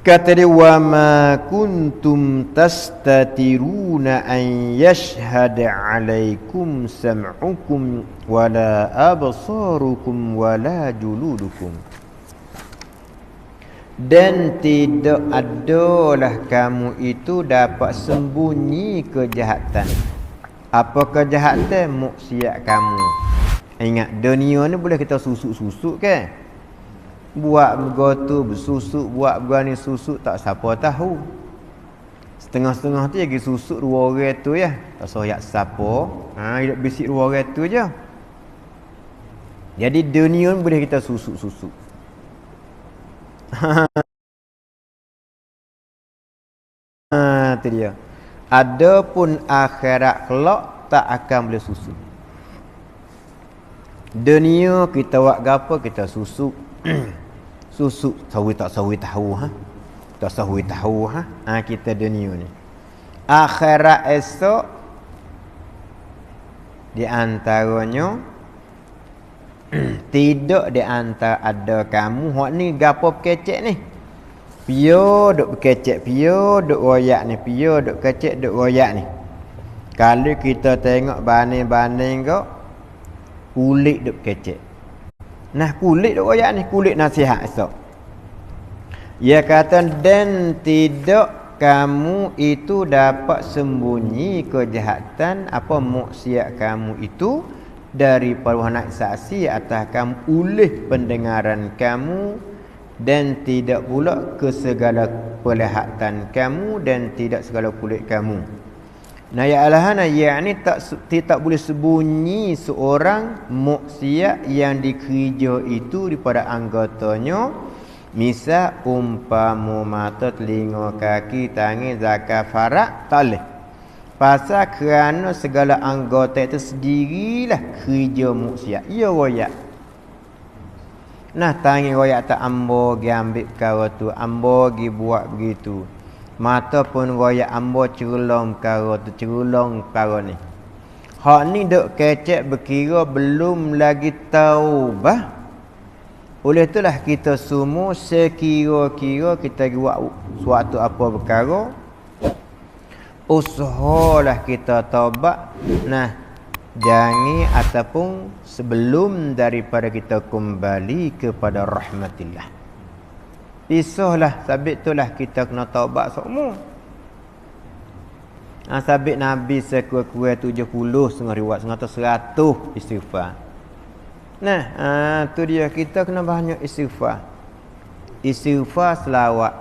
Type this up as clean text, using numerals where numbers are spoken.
Kata dia, wa ma kuntum tastatiruna an yashhada alaikum sam'ukum wala absarukum wala juludukum. Dan tidak adalah kamu itu dapat sembunyi kejahatan. Apa kejahatan? Maksiat kamu. Ingat, dunia ni boleh kita susuk-susuk kan? Buat begitu bersusuk, buat begani susuk, tak siapa tahu. Setengah-setengah tu lagi susuk dua orang tu ya. Tak soyak siapa. Hidup bisik dua orang tu je. Jadi dunia boleh kita susuk-susuk. Tu dia. Adapun akhirat kelak tak akan boleh susuk. Dunia kita buat gapo kita susuk. Susuk sawi tak sawi tahu tak sawi tahu kita dunia ni. Akhirat esok di antaranya tidak di antara ada kamu hak ni gapo kecek ni. Pio duk kecek, pio duk royak ni, pio duk kecek duk royak ni. Kalau kita tengok banding-banding kok kulit duk kecek. Nah, kulit duk royak ni, kulit nasihat esok. Ia kata, dan tidak kamu itu dapat sembunyi kejahatan apa maksiat kamu itu daripada nak saksi atas kamu oleh pendengaran kamu, dan tidak pula ke segala pelihatan kamu, dan tidak segala kulit kamu. Nah ya alahana, yakni tak boleh sembunyi seorang maksiat yang dikerja itu daripada anggotanya. Misal umpama mata, telinga, kaki, tangan, zakat, farak, tak boleh. Pasal kerana segala anggota itu sendirilah kerja maksiat. Ya royak. Nah tangan royak tak, ambo pergi ambil perkara tu, ambo pergi buat begitu. Mata pun royak, ambo cerulong perkara tu, cerulong perkara ni. Hak ni duk kecek berkira belum lagi taubah. Oleh itulah kita semua sekira-kira kita buat suatu apa perkara, usahalah kita taubat. Nah, jangan ataupun sebelum daripada kita kembali kepada rahmatillah. Pisahlah, sabit itulah kita kena taubat semua. Sabit Nabi sekurang-kurang 70 setengah riwayat, setengah 100 istighfar. Nah, tu dia, kita kena banyak istighfar. Istighfar selawat